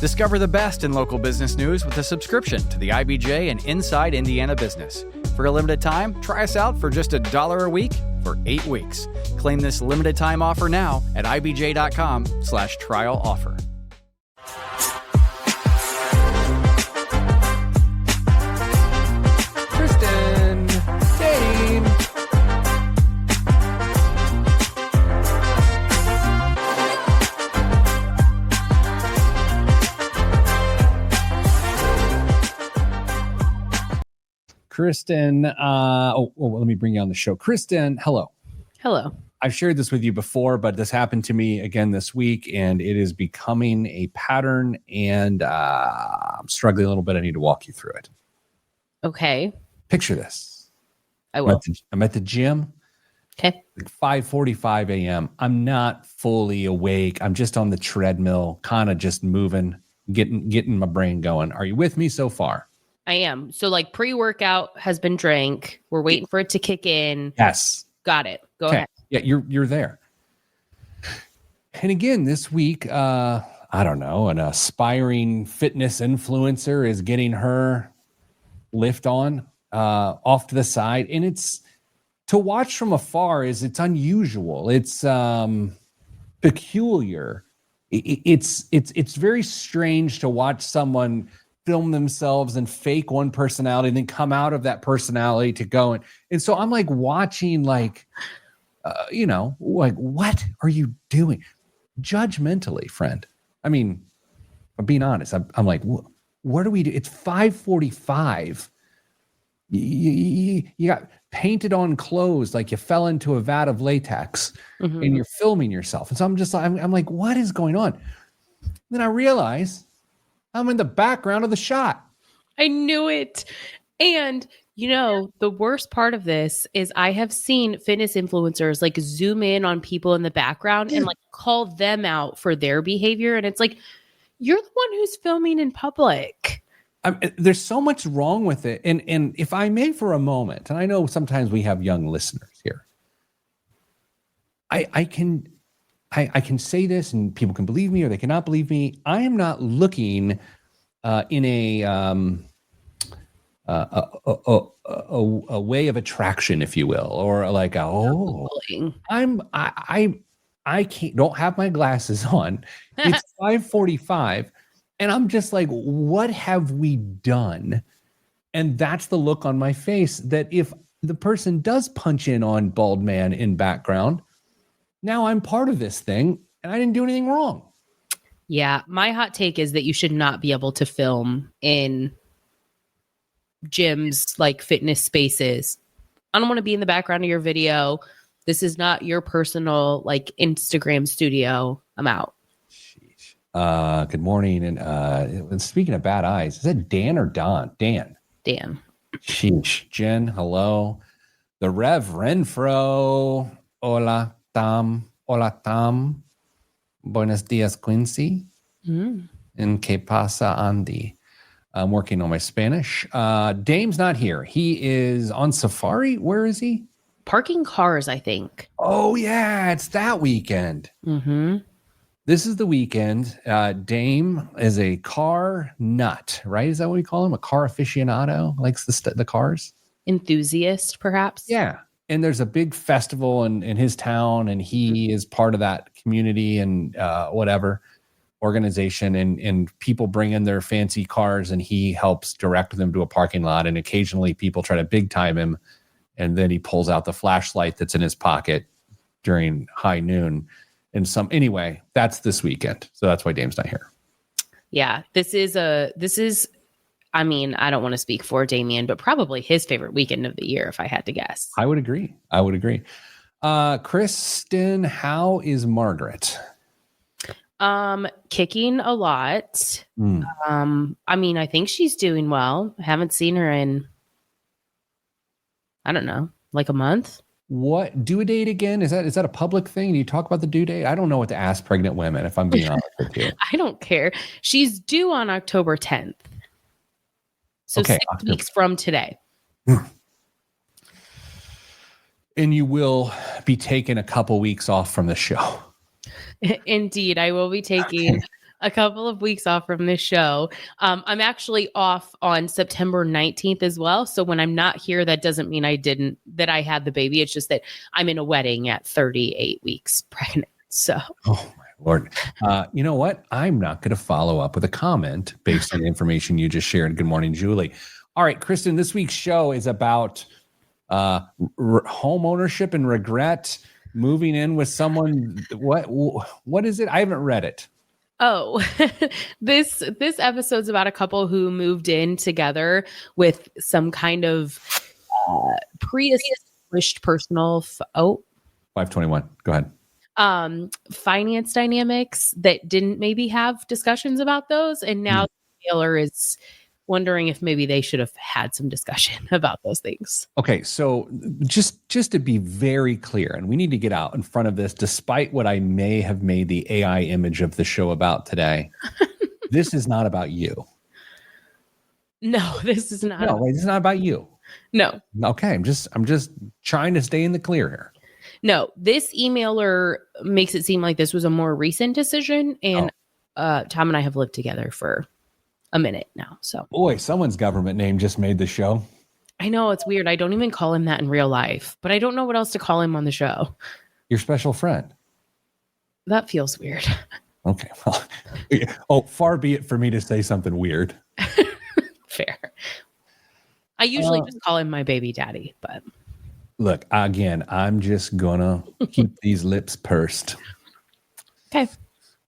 Discover the best in local business news with a subscription to the IBJ and Inside Indiana Business. For a limited time, try us out for just $1 a week for 8 weeks. Claim this limited time offer now at ibj.com/trial offer. Kristen, Dane. Kristen, let me bring you on the show. Kristen, hello. Hello. I've shared this with you before, but this happened to me again this week, and it is becoming a pattern, and I'm struggling a little bit. I need to walk you through it. Okay. Picture this. I will. I'm at the gym. Okay. Like 5:45 a.m. I'm not fully awake. I'm just on the treadmill, kind of just moving, getting my brain going. Are you with me so far? I am. So like pre-workout has been drank. We're waiting for it to kick in. Yes. Got it. Go ahead. Yeah, you're there. And again, this week, I don't know, an aspiring fitness influencer is getting her lift on off to the side. And it's to watch from afar it's unusual. It's peculiar. It's very strange to watch someone film themselves and fake one personality and then come out of that personality to go. And so I'm like watching like, like, what are you doing? Judgmentally, friend. I mean, I'm being honest. I'm like, what do we do? It's 5:45. You got painted on clothes like you fell into a vat of latex and you're filming yourself. And so I'm like, what is going on? Then I realize I'm in the background of the shot. I knew it. And the worst part of this is I have seen fitness influencers like zoom in on people in the background and like call them out for their behavior. And it's like, you're the one who's filming in public. There's so much wrong with it. And if I may for a moment, and I know sometimes we have young listeners here, I can say this and people can believe me or they cannot believe me. I am not looking in a way of attraction, if you will, or like, I don't have my glasses on. It's 5:45 and I'm just like, what have we done? And that's the look on my face that if the person does punch in on bald man in background, now I'm part of this thing and I didn't do anything wrong. Yeah. My hot take is that you should not be able to film in gyms, like fitness spaces. I don't want to be in the background of your video. This is not your personal like Instagram studio. I'm out. Sheesh. Good morning. And speaking of bad eyes, is that Dan or Don? Dan. Sheesh. Jen, hello. The Rev Renfro. Hola, Tam. Buenos dias, Quincy. And que pasa, Andy? I'm working on my Spanish. Dame's not here. He is on safari. Where is he? Parking cars, I think. Oh, yeah. It's that weekend. This is the weekend. Dame is a car nut, right? Is that what we call him? A car aficionado? Likes the cars? Enthusiast, perhaps? Yeah. And there's a big festival in his town, and he is part of that community and whatever organization. And people bring in their fancy cars, and he helps direct them to a parking lot. And occasionally people try to big time him, and then he pulls out the flashlight that's in his pocket during high noon. Anyway, that's this weekend. So that's why Dame's not here. Yeah, I mean, I don't want to speak for Damien, but probably his favorite weekend of the year, if I had to guess. I would agree. Kristen, how is Margaret? Kicking a lot. I mean, I think she's doing well. I haven't seen her in, I don't know, like a month. What due date again? Is that a public thing? Do you talk about the due date? I don't know what to ask pregnant women, if I'm being honest with you. I don't care. She's due on October 10th. So okay, 6 weeks from today. And you will be taking a couple weeks off from the show. Indeed. I will be taking a couple of weeks off from this show. I'm actually off on September 19th as well. So when I'm not here, that doesn't mean that I had the baby. It's just that I'm in a wedding at 38 weeks pregnant. So, oh my Lord. You know what? I'm not going to follow up with a comment based on the information you just shared. Good morning, Julie. All right, Kristen, this week's show is about home ownership and regret, moving in with someone. What is it? I haven't read it. oh, this episode's about a couple who moved in together with some kind of pre-established personal 521. Go ahead. Finance dynamics that didn't maybe have discussions about those, and now Taylor is wondering if maybe they should have had some discussion about those things. Okay, so just to be very clear, and we need to get out in front of this, despite what I may have made the AI image of the show about today. This is not about you. No, this is not. No, it's not about you. No. Okay, I'm just trying to stay in the clear here. No, this emailer makes it seem like this was a more recent decision, and Tom and I have lived together for a minute now. So, boy, someone's government name just made the show. I know, it's weird. I don't even call him that in real life, but I don't know what else to call him on the show. Your special friend. That feels weird. Okay. Well, far be it for me to say something weird. Fair. I usually just call him my baby daddy, but. Look, again, I'm just gonna keep these lips pursed. Okay.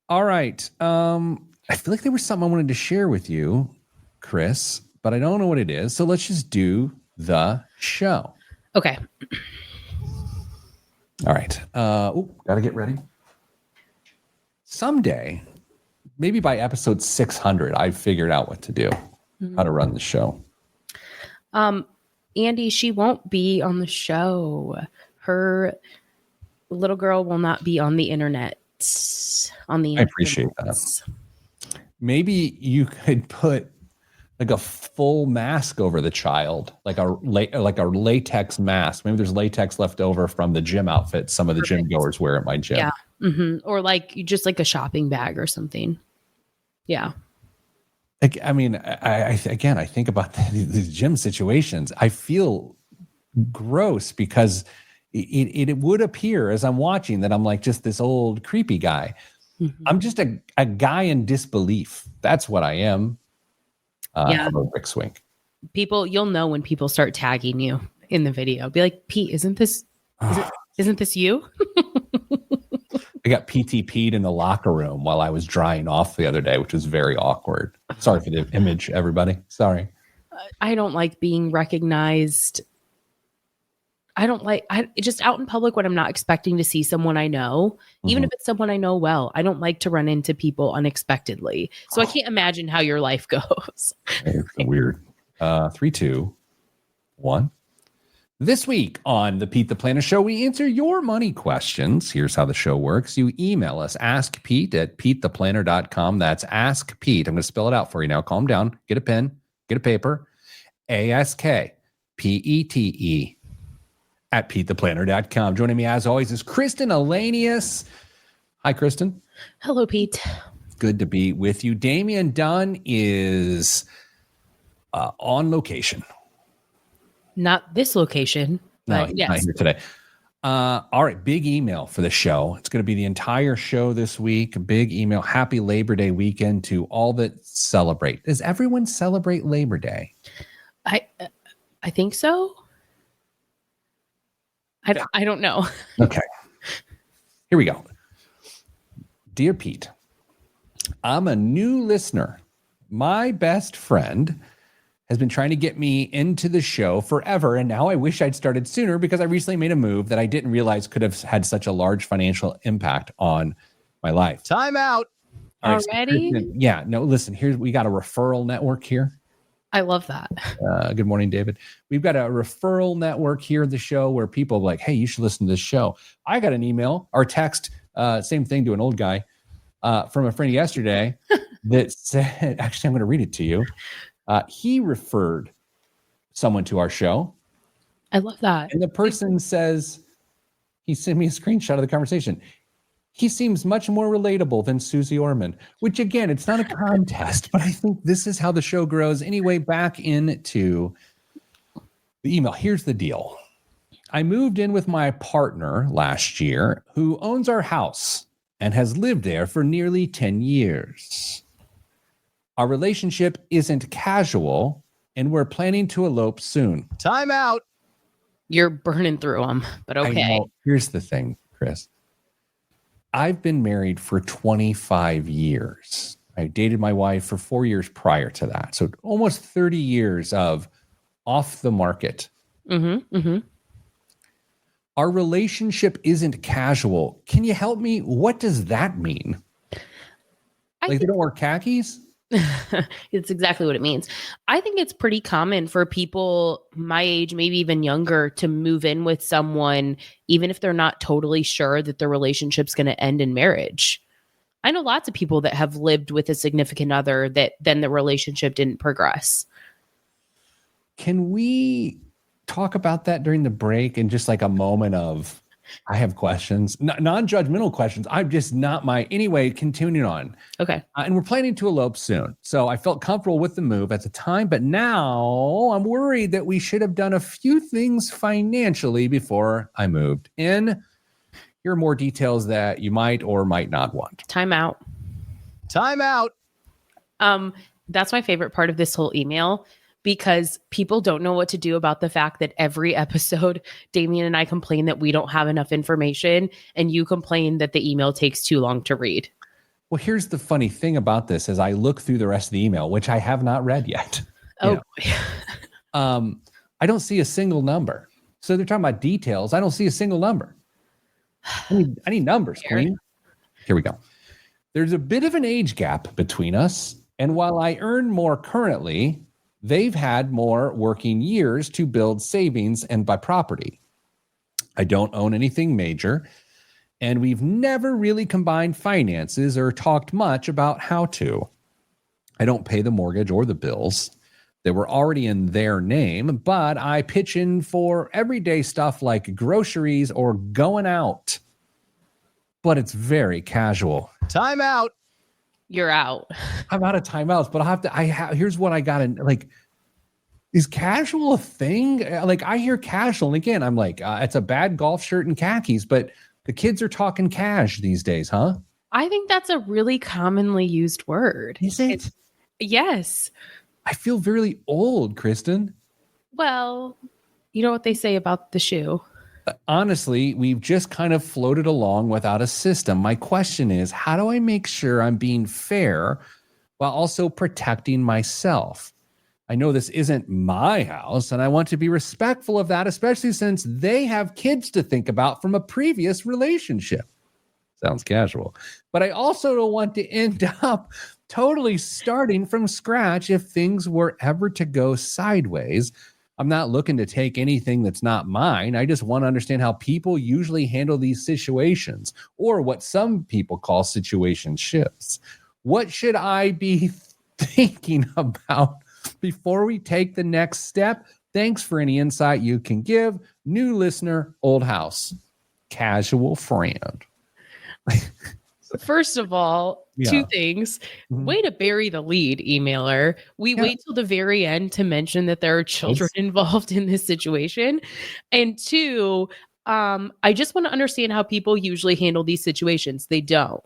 All right. I feel like there was something I wanted to share with you, Chris, but I don't know what it is. So let's just do the show. Okay. All right. Gotta get ready. Someday, maybe by episode 600, I figured out what to do, how to run the show. Andy, she won't be on the show. Her little girl will not be on the internet. I appreciate that. Maybe you could put like a full mask over the child, like a latex mask. Maybe there's latex left over from the gym outfit some of the gym goers wear at my gym. Yeah. Mm-hmm. Or like just like a shopping bag or something. Yeah. I mean, I think about these gym situations. I feel gross because it would appear as I'm watching that I'm like just this old creepy guy. Mm-hmm. I'm just a guy in disbelief. That's what I am. Rick Swink. People, you'll know when people start tagging you in the video. Be like, Pete, isn't this you? I got PTP'd in the locker room while I was drying off the other day, which was very awkward. Sorry for the image, everybody. Sorry. I don't like being recognized. I just out in public when I'm not expecting to see someone I know, even if it's someone I know well. I don't like to run into people unexpectedly. So I can't imagine how your life goes. It's weird. 3, 2, 1. This week on the Pete the Planner Show, we answer your money questions. Here's how the show works. You email us, askpete@petetheplanner.com. That's Ask Pete. I'm going to spell it out for you now. Calm down. Get a pen. Get a paper. ASKPETE @petetheplanner.com. Joining me as always is Kristen Elanius. Hi, Kristen. Hello, Pete. Good to be with you. Damian Dunn is on location. Not this location. No, but he's not here today. All right, big email for the show. It's going to be the entire show this week. Big email. Happy Labor Day weekend to all that celebrate. Does everyone celebrate Labor Day? I think so. I don't know. Okay. Here we go. Dear Pete, I'm a new listener. My best friend has been trying to get me into the show forever, and now I wish I'd started sooner because I recently made a move that I didn't realize could have had such a large financial impact on my life. Time out. All right, already? So yeah, no, listen, we got a referral network here. I love that. Good morning, David. We've got a referral network here at the show where people are like, hey, you should listen to this show. I got an email or text, same thing to an old guy from a friend yesterday that said, actually, I'm going to read it to you. He referred someone to our show. I love that. And the person says, he sent me a screenshot of the conversation. He seems much more relatable than Susie Orman, which again, it's not a contest, but I think this is how the show grows. Anyway, back into the email. Here's the deal. I moved in with my partner last year who owns our house and has lived there for nearly 10 years. Our relationship isn't casual and we're planning to elope soon. Time out. You're burning through them, but okay. I know. Here's the thing, Chris. I've been married for 25 years. I dated my wife for 4 years prior to that. So almost 30 years of off the market. Mm-hmm, mm-hmm. Our relationship isn't casual. Can you help me? What does that mean? They don't wear khakis? It's exactly what it means. I think it's pretty common for people my age, maybe even younger, to move in with someone, even if they're not totally sure that the relationship's going to end in marriage. I know lots of people that have lived with a significant other that then the relationship didn't progress. Can we talk about that during the break and just like a moment of, I have questions, non-judgmental questions. I'm just not anyway, continuing on. Okay. And we're planning to elope soon. So I felt comfortable with the move at the time, but now I'm worried that we should have done a few things financially before I moved in. Here are more details that you might or might not want. Time out. That's my favorite part of this whole email, because people don't know what to do about the fact that every episode, Damien and I complain that we don't have enough information, and you complain that the email takes too long to read. Well, here's the funny thing about this as I look through the rest of the email, which I have not read yet. Oh, I don't see a single number. So they're talking about details. I don't see a single number. I need numbers, Queen. Here we go. There's a bit of an age gap between us, and while I earn more currently, they've had more working years to build savings and buy property. I don't own anything major, and we've never really combined finances or talked much about how to. I don't pay the mortgage or the bills. They were already in their name, but I pitch in for everyday stuff like groceries or going out. But it's very casual. Time out. You're out. I'm out of timeouts, but here's what I got in, like, is casual a thing? Like, I hear casual, and again, I'm like, it's a bad golf shirt and khakis, but the kids are talking cash these days, huh? I think that's a really commonly used word. Is it? Yes. I feel really old, Kristen. Well, you know what they say about the shoe. Honestly, we've just kind of floated along without a system. My question is, how do I make sure I'm being fair while also protecting myself? I know this isn't my house, and I want to be respectful of that, especially since they have kids to think about from a previous relationship. Sounds casual. But I also don't want to end up totally starting from scratch if things were ever to go sideways. I'm not looking to take anything that's not mine. I just want to understand how people usually handle these situations, or what some people call situationships. What should I be thinking about before we take the next step? Thanks for any insight you can give. New listener, old house. Casual friend. First of all, two things. Mm-hmm. Way to bury the lead, emailer. We wait till the very end to mention that there are children involved in this situation. And two, I just want to understand how people usually handle these situations. They don't.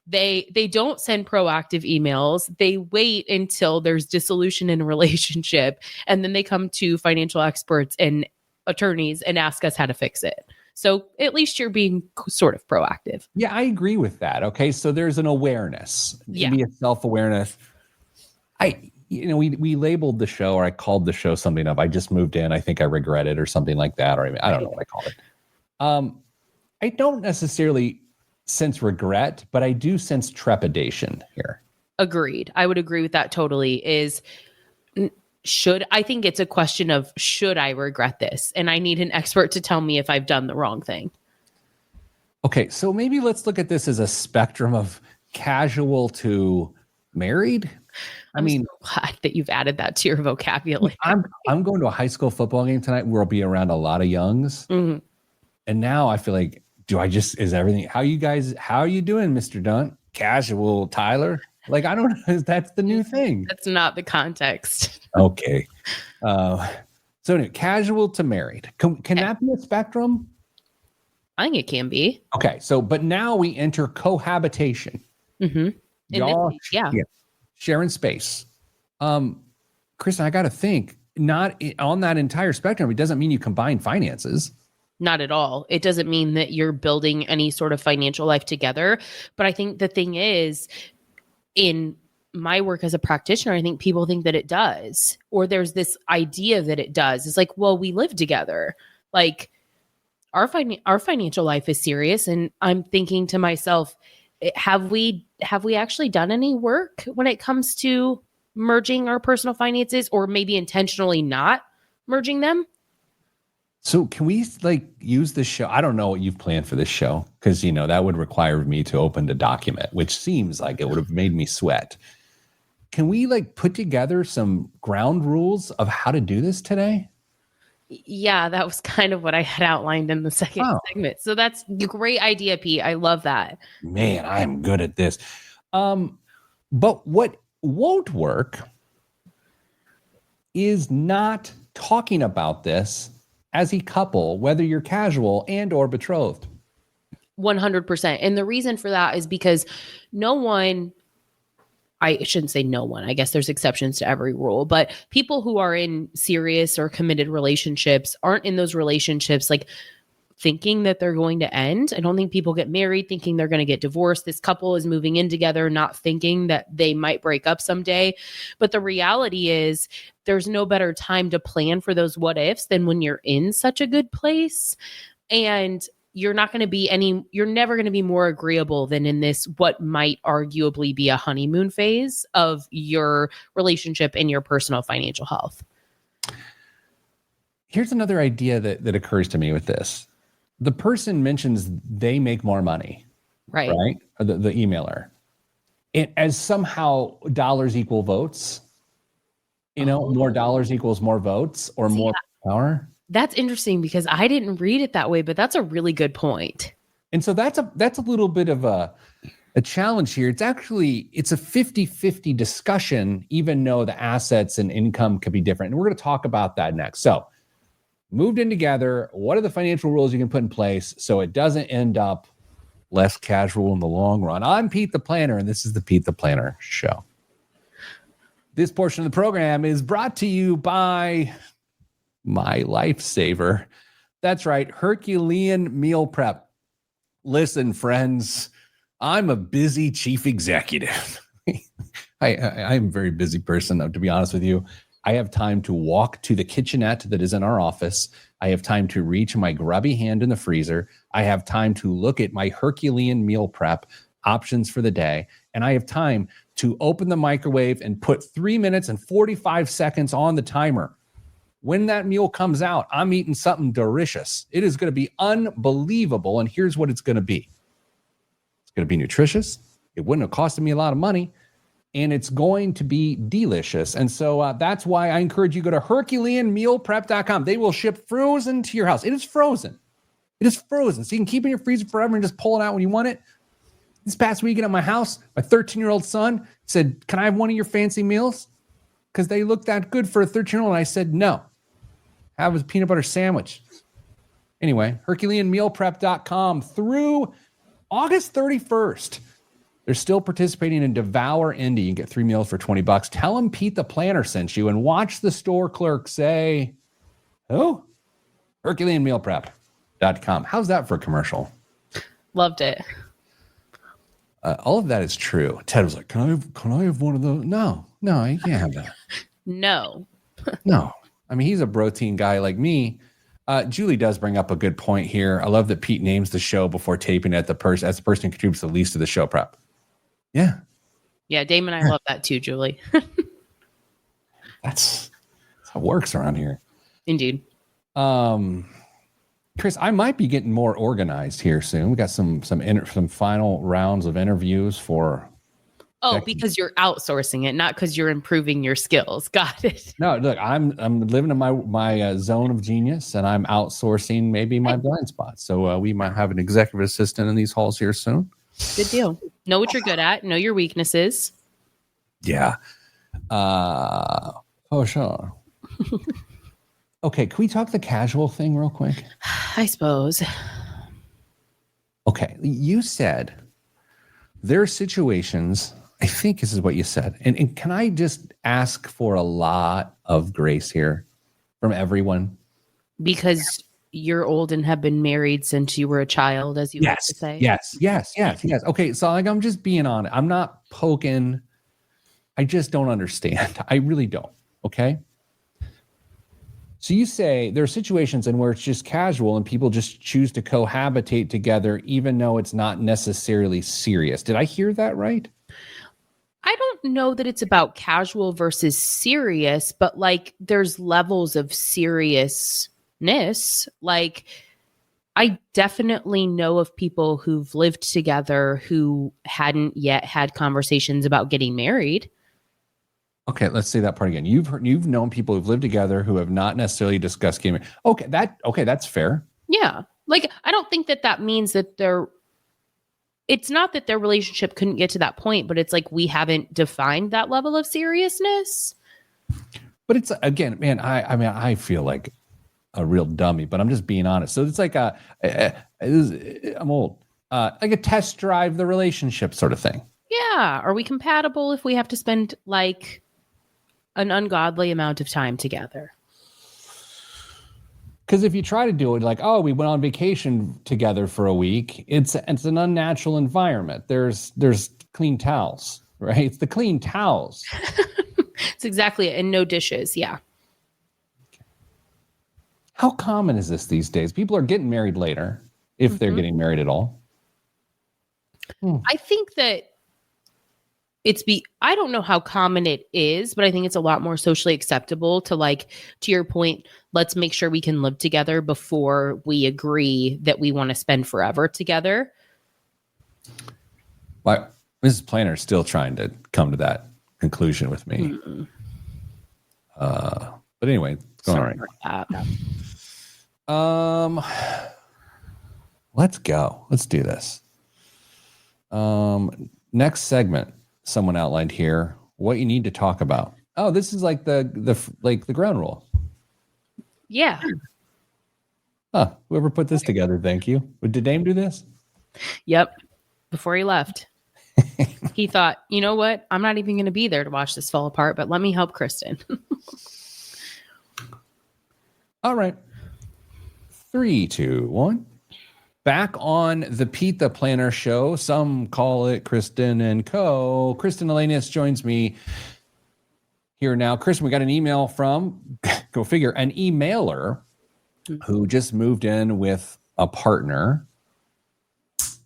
They don't send proactive emails. They wait until there's dissolution in a relationship, and then they come to financial experts and attorneys and ask us how to fix it. So at least you're being sort of proactive. Yeah, I agree with that. Okay, so there's an awareness, maybe a self-awareness. We labeled the show, or I called the show something of, I just moved in, I think I regret it, or something like that, or I don't know what I called it. I don't necessarily sense regret, but I do sense trepidation here. Agreed. I would agree with that totally. I think it's a question of, should I regret this? And I need an expert to tell me if I've done the wrong thing. Okay, so maybe let's look at this as a spectrum of casual to married. I'm so glad that you've added that to your vocabulary. I'm going to a high school football game tonight where I'll be around a lot of youngs. Mm-hmm. And now I feel like is everything, how are you doing, Mr. Dunt? Casual Tyler? Like, I don't know. That's the new thing. That's not the context. Okay. So anyway, casual to married. Can that be a spectrum? I think it can be. Okay. So, but now we enter cohabitation. Mm-hmm. Y'all, sharing space. Kristen, I got to think, not on that entire spectrum. It doesn't mean you combine finances. Not at all. It doesn't mean that you're building any sort of financial life together. But I think the thing is, in my work as a practitioner, I think people think that it does, or there's this idea that it does. It's like, well, we live together. Like our financial life is serious. And I'm thinking to myself, have we actually done any work when it comes to merging our personal finances, or maybe intentionally not merging them? So can we like use this show? I don't know what you've planned for this show, because, that would require me to open the document, which seems like it would have made me sweat. Can we like put together some ground rules of how to do this today? Yeah, that was kind of what I had outlined in the second segment. So that's a great idea, Pete. I love that. Man, I am good at this. But what won't work is not talking about this as a couple, whether you're casual and or betrothed. 100%. And the reason for that is because I shouldn't say no one, I guess there's exceptions to every rule, but people who are in serious or committed relationships aren't in those relationships like thinking that they're going to end. I don't think people get married thinking they're going to get divorced. This couple is moving in together, not thinking that they might break up someday. But the reality is there's no better time to plan for those what ifs than when you're in such a good place. And you're never going to be more agreeable than in this, what might arguably be a honeymoon phase of your relationship and your personal financial health. Here's another idea that occurs to me with this. The person mentions they make more money, right? Or the emailer. As somehow dollars equal votes, more dollars equals more votes or more power. That's interesting because I didn't read it that way, but that's a really good point. And so that's a little bit of a challenge here. It's a 50-50 discussion, even though the assets and income could be different. And we're going to talk about that next. So moved in together, what are the financial rules you can put in place so it doesn't end up less casual in the long run? I'm Pete the Planner, and this is the Pete the Planner Show. This portion of the program is brought to you by my lifesaver. That's right, Herculean Meal Prep. Listen, friends, I'm a busy chief executive. I'm a very busy person, to be honest with you. I have time to walk to the kitchenette that is in our office. I have time to reach my grubby hand in the freezer. I have time to look at my Herculean meal prep options for the day. And I have time to open the microwave and put 3 minutes and 45 seconds on the timer. When that meal comes out, I'm eating something delicious. It is going to be unbelievable. And here's what it's going to be. It's going to be nutritious. It wouldn't have costed me a lot of money. And it's going to be delicious. And so that's why I encourage you to go to HerculeanMealPrep.com. They will ship frozen to your house. It is frozen. It is frozen. So you can keep it in your freezer forever and just pull it out when you want it. This past weekend at my house, my 13-year-old son said, "Can I have one of your fancy meals?" Because they looked that good for a 13-year-old. And I said, "No. Have a peanut butter sandwich." Anyway, HerculeanMealPrep.com through August 31st. They're still participating in Devour Indie. You can get 3 meals for $20. Tell them Pete the Planner sent you and watch the store clerk say, "Oh, HerculeanMealPrep.com." How's that for a commercial? Loved it. All of that is true. Ted was like, can I have one of those? No, you can't have that. No. No. I mean, he's a protein guy like me. Julie does bring up a good point here. I love that Pete names the show before taping it as the person who contributes the least to the show prep. Yeah. Yeah, Damon and I love that too, Julie. That's how it works around here. Indeed. Chris, I might be getting more organized here soon. We got some final rounds of interviews for Oh, That- because you're outsourcing it, not because you're improving your skills. Got it. No, look, I'm living in my zone of genius, and I'm outsourcing maybe my blind spots. So we might have an executive assistant in these halls here soon. Good deal. Know what you're good at. Know your weaknesses. Yeah. Oh, sure. Okay, can we talk the casual thing real quick? I suppose. Okay, you said there are situations, I think this is what you said. And can I just ask for a lot of grace here from everyone? Because you're old and have been married since you were a child, as you like to say. Yes. Okay, so like I'm just being honest. I'm not poking. I just don't understand. I really don't. Okay. So you say there are situations in where it's just casual and people just choose to cohabitate together, even though it's not necessarily serious. Did I hear that right? I don't know that it's about casual versus serious, but like there's levels of seriousness. Like I definitely know of people who've lived together who hadn't yet had conversations about getting married. Okay, let's say that part again. You've known people who've lived together who have not necessarily discussed getting married. Okay, that's fair. Yeah. Like I don't think that means that it's not that their relationship couldn't get to that point, but it's like we haven't defined that level of seriousness. But it's again, man, I mean, I feel like a real dummy, but I'm just being honest. So it's like I'm old, like a test drive the relationship sort of thing. Yeah. Are we compatible if we have to spend like an ungodly amount of time together? Because if you try to do it like, oh, we went on vacation together for a week, it's an unnatural environment. There's clean towels, right? It's the clean towels. It's exactly it. And no dishes. Yeah. How common is this these days? People are getting married later, if they're getting married at all. I think that I don't know how common it is, but I think it's a lot more socially acceptable to, like, to your point, let's make sure we can live together before we agree that we want to spend forever together. Well, Mrs. Planner is still trying to come to that conclusion with me. But anyway, it's going all right. Let's go. Let's do this. Next segment, someone outlined here what you need to talk about. Oh, this is like the ground rule. Yeah. Huh. Whoever put this together, thank you. Did Dame do this? Yep. Before he left, he thought, you know what? I'm not even going to be there to watch this fall apart, but let me help Kristen. All right. 3, 2, 1. Back on the Pete the Planner show. Some call it Kristen and Co. Kristen Elenius joins me here now. Kristen, we got an email from, go figure, an emailer who just moved in with a partner.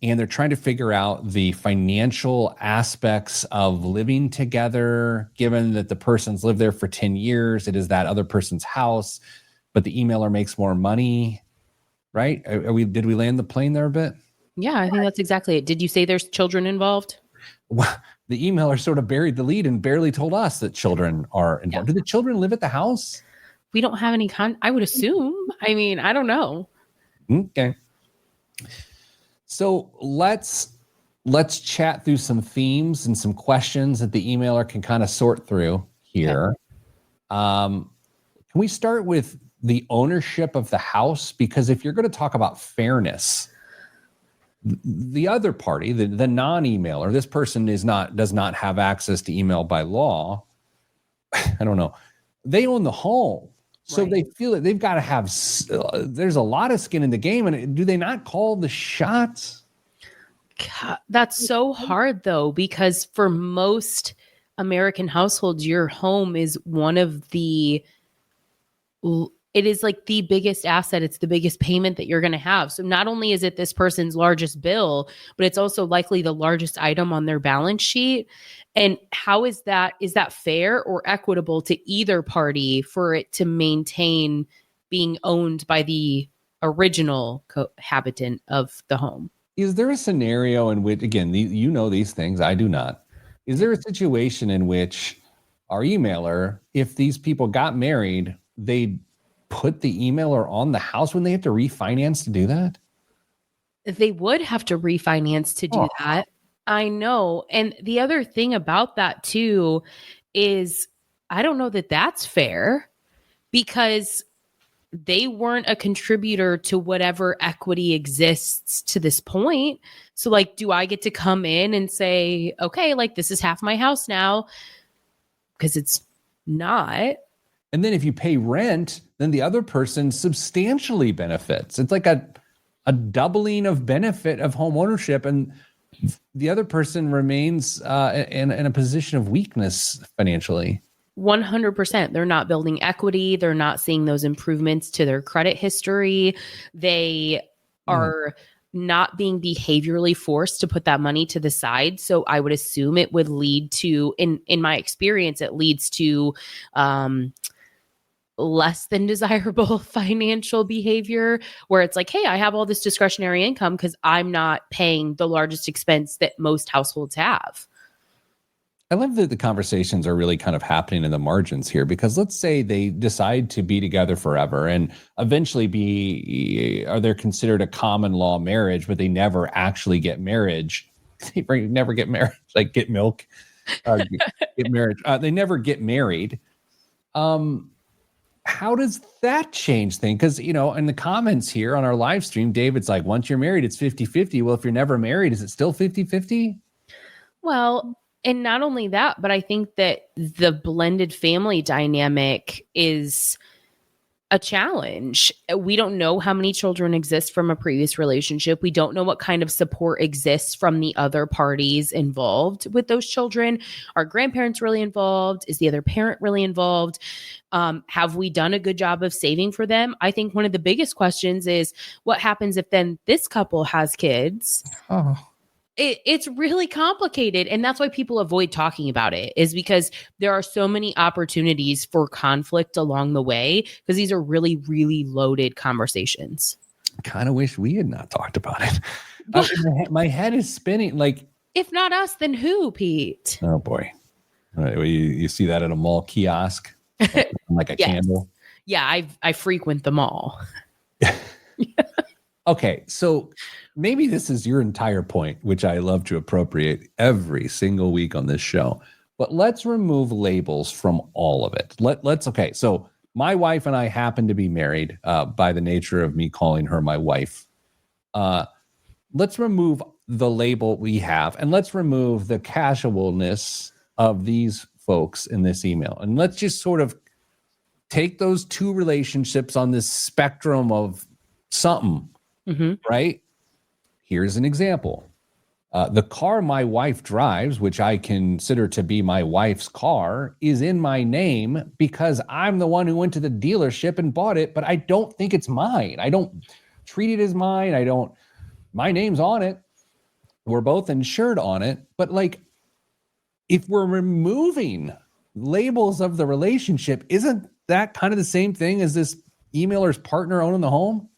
And they're trying to figure out the financial aspects of living together, given that the person's lived there for 10 years. It is that other person's house, but the emailer makes more money. Right? Did we land the plane there a bit? Yeah, I think that's exactly it. Did you say there's children involved? Well, the emailer sort of buried the lead and barely told us that children are involved. Yeah. Do the children live at the house? We don't have any I would assume. I mean, I don't know. Okay. So let's chat through some themes and some questions that the emailer can kind of sort through here. Okay. Can we start with the ownership of the house? Because if you're going to talk about fairness, the other party, the non-emailer, this person does not have access to email by law. I don't know. They own the home. So right. They feel that they've got to have, there's a lot of skin in the game. And do they not call the shots? God, that's so hard though, because for most American households, your home is one of it is like the biggest asset. It's the biggest payment that you're going to have. So not only is it this person's largest bill, but it's also likely the largest item on their balance sheet. And how is that fair or equitable to either party for it to maintain being owned by the original cohabitant of the home? Is there a scenario in which, again, you know these things, I do not, Is there a situation in which our emailer, if these people got married, they'd put the emailer on the house when they have to refinance to do that? They would have to refinance to do Oh. that. I know. And the other thing about that too is I don't know that that's fair because they weren't a contributor to whatever equity exists to this point. So like, do I get to come in and say, okay, like this is half my house now? Because it's not. And then if you pay rent, then the other person substantially benefits. It's like a doubling of benefit of home ownership, and the other person remains in a position of weakness financially. 100%. They're not building equity. They're not seeing those improvements to their credit history. They are not being behaviorally forced to put that money to the side. So I would assume it would lead to, in my experience, it leads to less than desirable financial behavior where it's like, hey, I have all this discretionary income because I'm not paying the largest expense that most households have. I love that the conversations are really kind of happening in the margins here, because let's say they decide to be together forever and eventually are they considered a common law marriage, but they never actually get marriage. They never get married, like get milk, get marriage. They never get married. How does that change things? Because, in the comments here on our live stream, David's like, once you're married, it's 50-50. Well, if you're never married, is it still 50-50? Well, and not only that, but I think that the blended family dynamic is a challenge. We don't know how many children exist from a previous relationship. We don't know what kind of support exists from the other parties involved with those children. Are grandparents really involved? Is the other parent really involved? Have we done a good job of saving for them? I think one of the biggest questions is what happens if then this couple has kids? Oh. It's really complicated. And that's why people avoid talking about it, is because there are so many opportunities for conflict along the way, because these are really, really loaded conversations. I kind of wish we had not talked about it. My head is spinning. Like, if not us, then who, Pete? Oh boy. All right, well, you see that at a mall kiosk, like a Yes. candle. Yeah, I frequent the mall. Okay, so maybe this is your entire point, which I love to appropriate every single week on this show. But let's remove labels from all of it. Okay, so my wife and I happen to be married by the nature of me calling her my wife. Let's remove the label we have, and let's remove the casualness of these folks in this email. And let's just sort of take those two relationships on this spectrum of something. Mm-hmm. Right? Here's an example. The car my wife drives, which I consider to be my wife's car, is in my name because I'm the one who went to the dealership and bought it, but I don't think it's mine. I don't treat it as mine. My name's on it. We're both insured on it. But like, if we're removing labels of the relationship, isn't that kind of the same thing as this emailer's partner owning the home?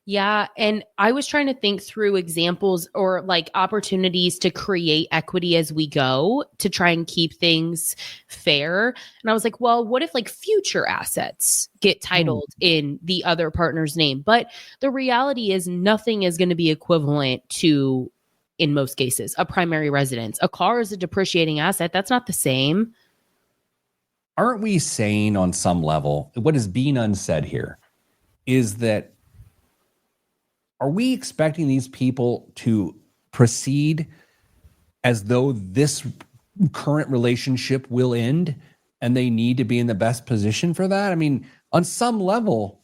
Yeah. And I was trying to think through examples or like opportunities to create equity as we go to try and keep things fair. And I was like, well, what if like future assets get titled in the other partner's name? But the reality is nothing is going to be equivalent to, in most cases, a primary residence. A car is a depreciating asset. That's not the same. Aren't we saying on some level, what is being unsaid here is that, are we expecting these people to proceed as though this current relationship will end and they need to be in the best position for that? I mean, on some level,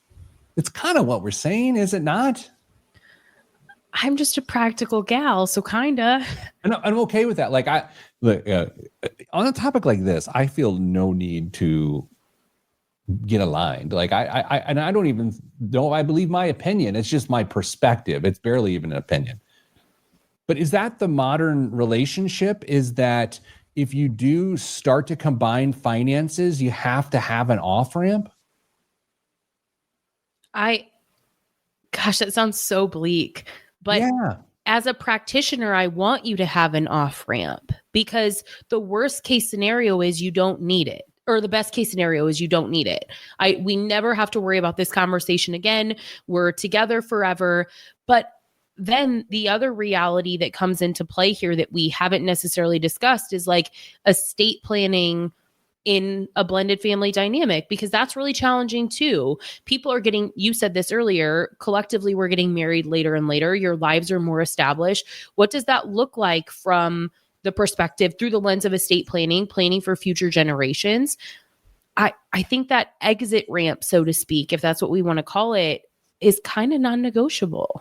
it's kind of what we're saying, is it not? I'm just a practical gal, so kinda. I'm okay with that. Like, on a topic like this, I feel no need to get aligned. Like, I don't even know if I believe my opinion. It's just my perspective. It's barely even an opinion. But is that the modern relationship? Is that if you do start to combine finances, you have to have an off-ramp? Gosh, that sounds so bleak. But yeah. as a practitioner, I want you to have an off ramp, because the worst case scenario is you don't need it. Or the best case scenario is you don't need it. We never have to worry about this conversation again. We're together forever. But then the other reality that comes into play here that we haven't necessarily discussed is like estate planning in a blended family dynamic, because that's really challenging too. People are getting, you said this earlier, collectively we're getting married later and later. Your lives are more established. What does that look like from the perspective through the lens of estate planning, planning for future generations? I think that exit ramp, so to speak, if that's what we want to call it, is kind of non-negotiable.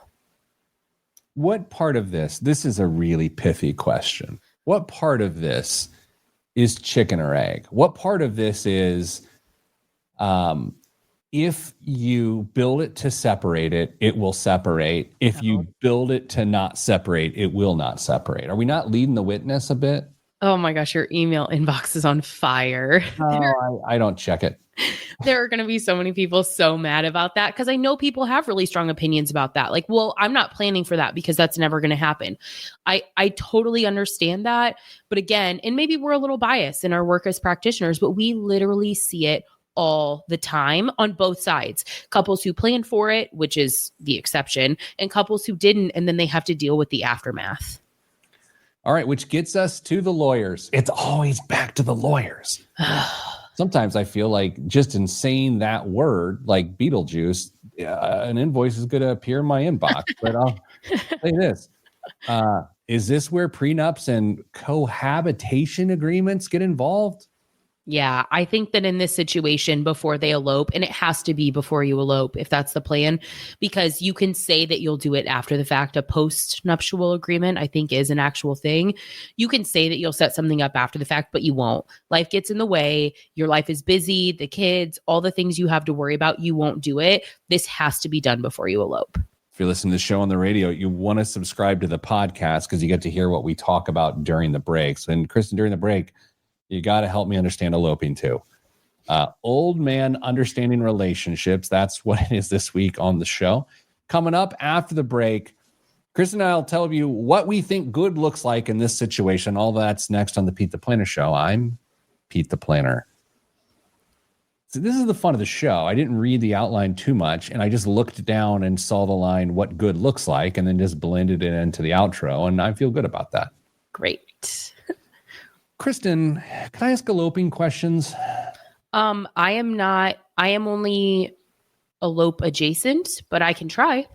What part of this is a really pithy question. What part of this is chicken or egg? What part of this is, if you build it to separate it, it will separate. If you build it to not separate, it will not separate. Are we not leading the witness a bit? Oh my gosh, your email inbox is on fire. No, I don't check it. There are going to be so many people so mad about that, because I know people have really strong opinions about that. Like, well, I'm not planning for that because that's never going to happen. I totally understand that. But again, and maybe we're a little biased in our work as practitioners, but we literally see it all the time on both sides. Couples who planned for it, which is the exception, and couples who didn't, and then they have to deal with the aftermath. All right, which gets us to the lawyers. It's always back to the lawyers. Sometimes I feel like just in saying that word, like Beetlejuice, an invoice is going to appear in my inbox. But I'll say this. Is this where prenups and cohabitation agreements get involved? Yeah, I think that in this situation, before they elope, and it has to be before you elope if that's the plan, because you can say that you'll do it after the fact. A post-nuptial agreement, I think, is an actual thing. You can say that you'll set something up after the fact, but you won't. Life gets in the way. Your life is busy, the kids, all the things you have to worry about, you won't do it. This has to be done before you elope. If you're listening to the show on the radio, you want to subscribe to the podcast because you get to hear what we talk about during the breaks. And Kristen, during the break, you got to help me understand eloping too. Old man understanding relationships. That's what it is this week on the show. Coming up after the break, Kristen and I will tell you what we think good looks like in this situation. All that's next on the Pete the Planner Show. I'm Pete the Planner. So this is the fun of the show. I didn't read the outline too much, and I just looked down and saw the line, what good looks like, and then just blended it into the outro, and I feel good about that. Great. Kristen, can I ask eloping questions? I am only elope adjacent, but I can try.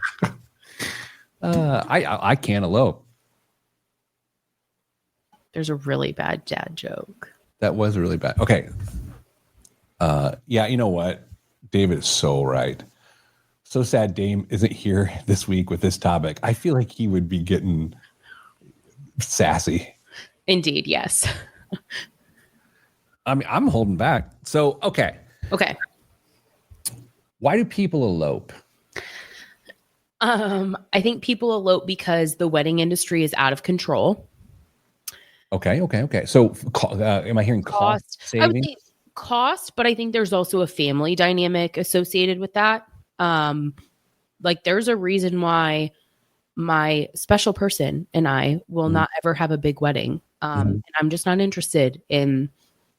I can't elope. There's a really bad dad joke. That was really bad. Okay. Yeah, you know what? David is so right. So sad Dame isn't here this week with this topic. I feel like he would be getting sassy. Indeed, yes. I mean, I'm holding back. So, okay. Why do people elope? I think people elope because the wedding industry is out of control. Okay. So, am I hearing cost saving? I would say cost, but I think there's also a family dynamic associated with that. Like, there's a reason why my special person and I will not ever have a big wedding. And I'm just not interested in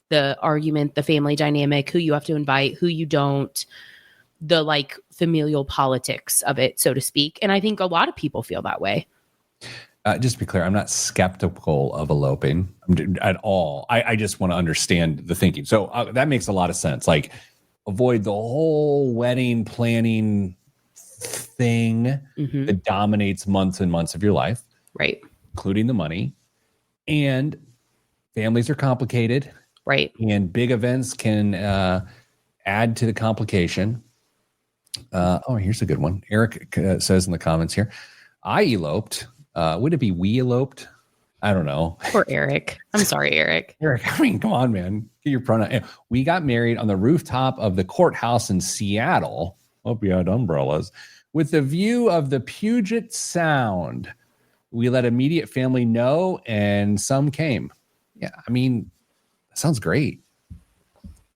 the argument, the family dynamic, who you have to invite, who you don't, the like familial politics of it, so to speak. And I think a lot of people feel that way. Just to be clear, I'm not skeptical of eloping at all. I just want to understand the thinking. So that makes a lot of sense. Like, avoid the whole wedding planning thing that dominates months and months of your life. Right. Including the money. And families are complicated. Right. And big events can add to the complication. Here's a good one. Eric says in the comments here, I eloped. Would it be we eloped? I don't know. Poor Eric. I'm sorry, Eric. Eric, I mean, come on, man. Get your pronoun. We got married on the rooftop of the courthouse in Seattle. Hope you had umbrellas. With the view of the Puget Sound. We let immediate family know, and some came. Yeah, I mean, that sounds great.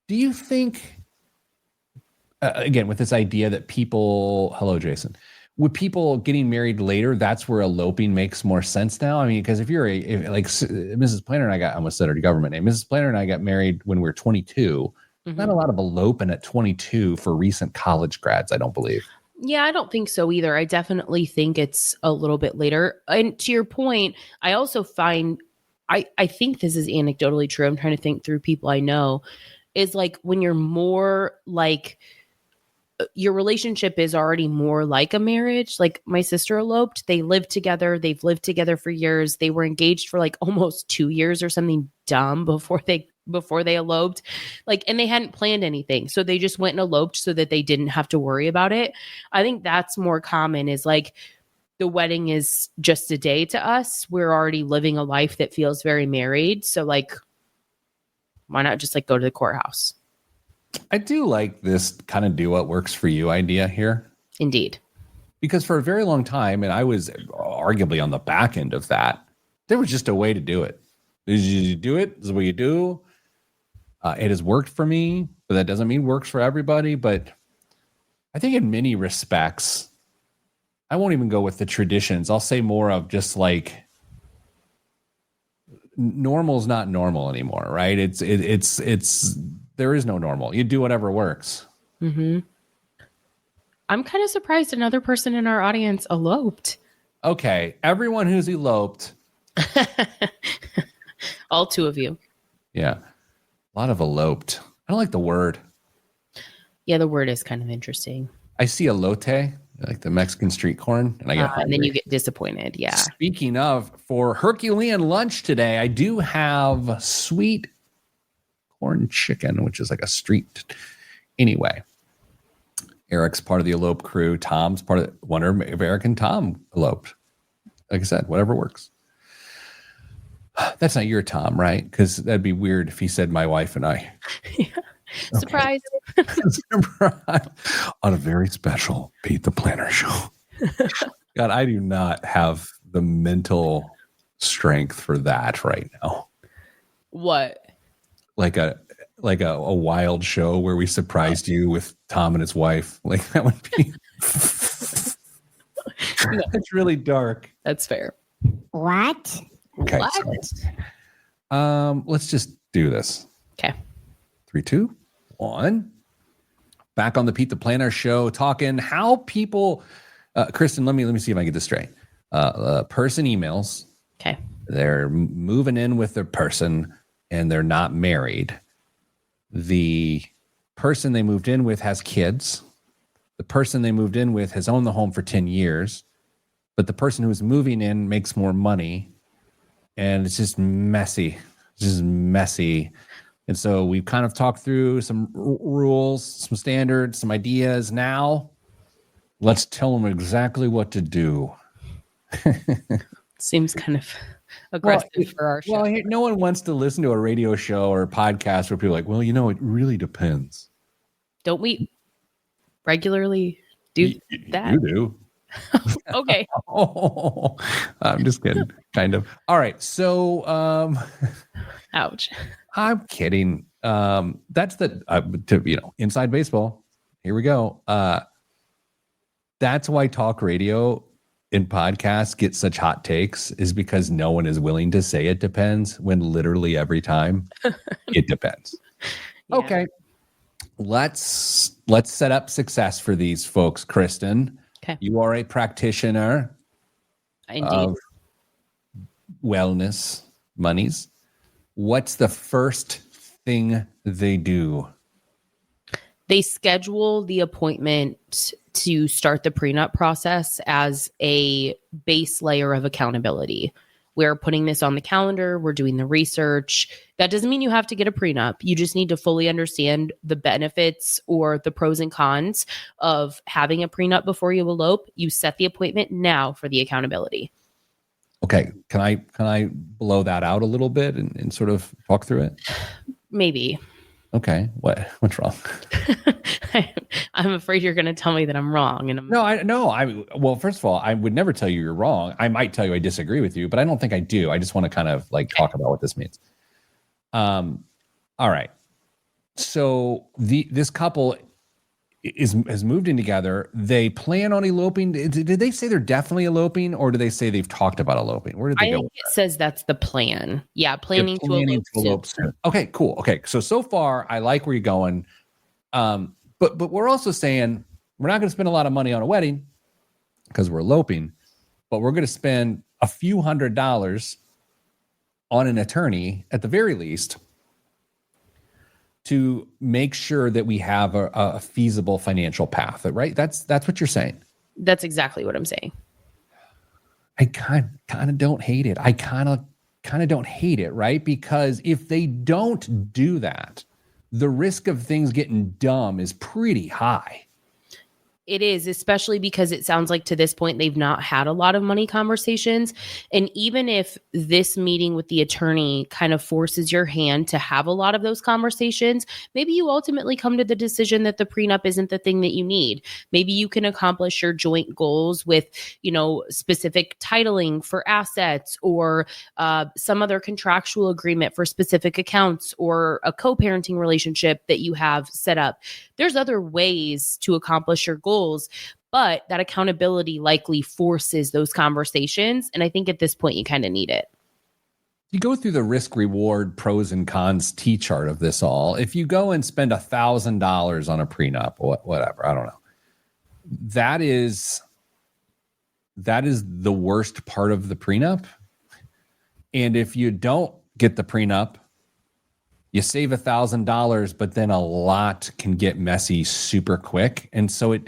Do you think, again, with this idea that people, hello, Jason, with people getting married later, that's where eloping makes more sense now. I mean, because if you're like Mrs. Planner and I I almost said her government name. Mrs. Planner and I got married when we were 22. Mhm. Not a lot of eloping at 22 for recent college grads, I don't believe. Yeah, I don't think so either. I definitely think it's a little bit later. And to your point, I also find I think this is anecdotally true. I'm trying to think through people I know, is like when you're more like your relationship is already more like a marriage. Like my sister eloped, they lived together, they've lived together for years. They were engaged for like almost 2 years or something dumb before they eloped. Like, and they hadn't planned anything. So they just went and eloped so that they didn't have to worry about it. I think that's more common, is like the wedding is just a day to us. We're already living a life that feels very married. So like, why not just like go to the courthouse? I do like this kind of do what works for you idea here. Indeed. Because for a very long time, and I was arguably on the back end of that, there was just a way to do it. You do it, this is what you do. It has worked for me, but that doesn't mean works for everybody. But I think in many respects, I won't even go with the traditions. I'll say more of just like normal's not normal anymore, right? It's there is no normal. You do whatever works. Mm-hmm. I'm kind of surprised another person in our audience eloped. Okay, everyone who's eloped. All two of you. Yeah, a lot of eloped. I don't like the word. Yeah, the word is kind of interesting. I see elote, like the Mexican street corn, and I get and then you get disappointed. Yeah. Speaking of, for Herculean lunch today, I do have sweet corn chicken, which is like a street. Anyway, Eric's part of the elope crew. Tom's part of wonder if Eric and Tom eloped. Like I said, whatever works. That's not your Tom, right? Because that'd be weird if he said my wife and I. Yeah. Surprise. Surprise. On a very special Pete the Planner show. God, I do not have the mental strength for that right now. What? Like a wild show where we surprised you with Tom and his wife. Like that would be No. It's really dark. That's fair. What? Okay. What? So, let's just do this. Okay. 3, 2, 1. Back on the Pete the Planner show, talking how people Kristen, let me see if I get this straight. Person emails. Okay. They're moving in with their person and they're not married. The person they moved in with has kids. The person they moved in with has owned the home for 10 years, but the person who's moving in makes more money, and it's just messy. It's just messy. And so we've kind of talked through some rules, some standards, some ideas. Now let's tell them exactly what to do. Seems kind of aggressive for our show. Well, no one wants to listen to a radio show or a podcast where people are like, well, it really depends. Don't we regularly do that? You do. Okay. Oh, I'm just kidding. Kind of. All right. So, Ouch. I'm kidding. That's inside baseball. Here we go. That's why talk radio and podcasts get such hot takes, is because no one is willing to say it depends when literally every time it depends. Yeah. Okay. Let's set up success for these folks, Kristen. Okay. You are a practitioner Indeed. of wellness monies. What's the first thing they do? They schedule the appointment to start the prenup process as a base layer of accountability. We're putting this on the calendar. We're doing the research. That doesn't mean you have to get a prenup. You just need to fully understand the benefits or the pros and cons of having a prenup before you elope. You set the appointment now for the accountability. Okay. Can I blow that out a little bit and sort of talk through it? Maybe. Okay. What's wrong? I'm afraid you're going to tell me that I'm wrong. And well, first of all, I would never tell you you're wrong. I might tell you I disagree with you, but I don't think I do. I just want to kind of talk about what this means. All right. So this couple has moved in together. They plan on eloping. Did they say they're definitely eloping, or do they say they've talked about eloping? Where did they I go? think it says that's the plan. Yeah, planning to elope soon. Okay, cool. Okay, so far I like where you're going. But we're also saying we're not going to spend a lot of money on a wedding because we're eloping, but we're going to spend a few $100s on an attorney at the very least to make sure that we have a feasible financial path, right? That's what you're saying. That's exactly what I'm saying. I kind of don't hate it. I kind of don't hate it, right? Because if they don't do that, the risk of things getting dumb is pretty high. It is, especially because it sounds like to this point, they've not had a lot of money conversations. And even if this meeting with the attorney kind of forces your hand to have a lot of those conversations, maybe you ultimately come to the decision that the prenup isn't the thing that you need. Maybe you can accomplish your joint goals with, specific titling for assets or some other contractual agreement for specific accounts or a co-parenting relationship that you have set up. There's other ways to accomplish your goals, but that accountability likely forces those conversations. And I think at this point, you kind of need it. You go through the risk reward pros and cons T-chart of this all. If you go and spend $1,000 on a prenup, whatever, I don't know. That is the worst part of the prenup. And if you don't get the prenup, you save $1,000, but then a lot can get messy super quick. And so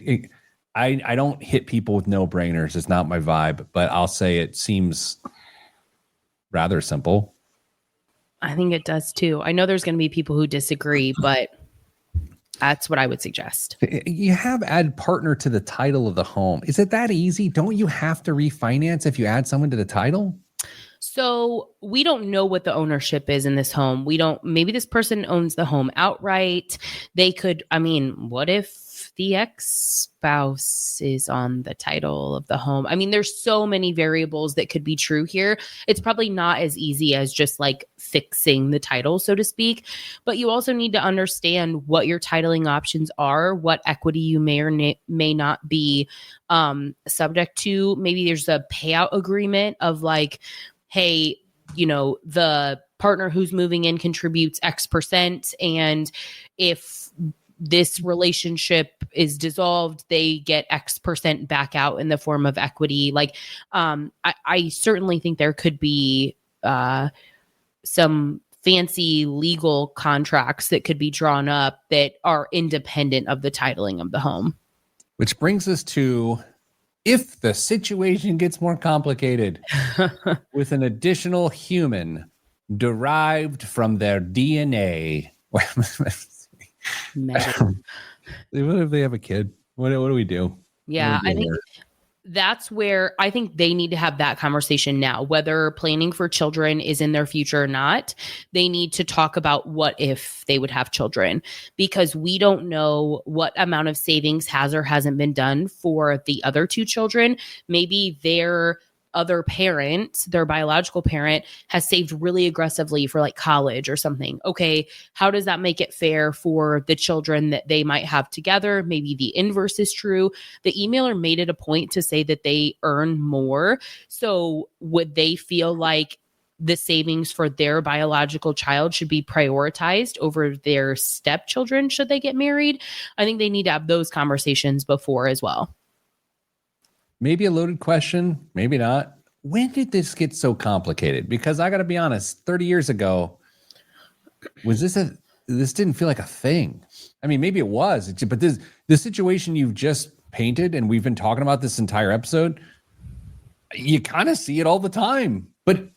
I don't hit people with no-brainers. It's not my vibe, but I'll say it seems rather simple. I think it does too. I know there's going to be people who disagree, but that's what I would suggest. You have add partner to the title of the home. Is it that easy? Don't you have to refinance if you add someone to the title? So we don't know what the ownership is in this home. Maybe this person owns the home outright. What if the ex-spouse is on the title of the home? There's so many variables that could be true here. It's probably not as easy as just like fixing the title, so to speak. But you also need to understand what your titling options are, what equity you may or may not be subject to. Maybe there's a payout agreement of like, hey, the partner who's moving in contributes X percent. And if this relationship is dissolved, they get X percent back out in the form of equity. Like, I certainly think there could be some fancy legal contracts that could be drawn up that are independent of the titling of the home. Which brings us to, if the situation gets more complicated with an additional human derived from their DNA. What if they have a kid? What do we do? Yeah, I think that's where I think they need to have that conversation now. Whether planning for children is in their future or not, they need to talk about what if they would have children, because we don't know what amount of savings has or hasn't been done for the other two children. Maybe their other parent, their biological parent, has saved really aggressively for like college or something. Okay, how does that make it fair for the children that they might have together? Maybe the inverse is true. The emailer made it a point to say that they earn more. So would they feel like the savings for their biological child should be prioritized over their stepchildren should they get married? I think they need to have those conversations before as well. Maybe a loaded question, maybe not. When did this get so complicated? Because I got to be honest, 30 years ago, this didn't feel like a thing. Maybe it was, but the situation you've just painted, and we've been talking about this entire episode, you kind of see it all the time. But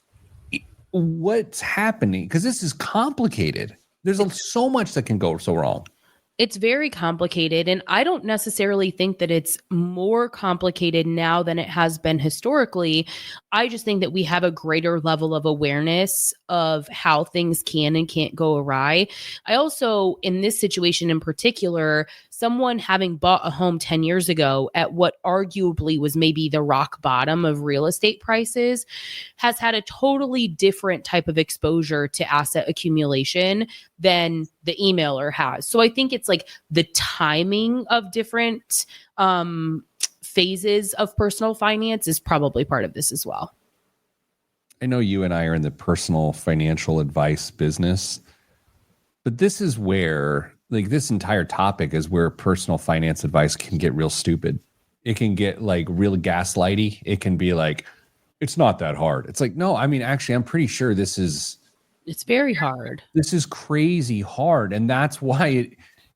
what's happening? Because this is complicated. There's so much that can go so wrong. It's very complicated, and I don't necessarily think that it's more complicated now than it has been historically. I just think that we have a greater level of awareness of how things can and can't go awry. I also, in this situation in particular, someone having bought a home 10 years ago at what arguably was maybe the rock bottom of real estate prices has had a totally different type of exposure to asset accumulation than the emailer has. So I think it's like the timing of different phases of personal finance is probably part of this as well. I know you and I are in the personal financial advice business, but this is where, like, this entire topic is where personal finance advice can get real stupid. It can get like real gaslighty. It can be like, it's not that hard. It's like, no, I mean, actually, I'm pretty sure it's very hard. This is crazy hard. And that's why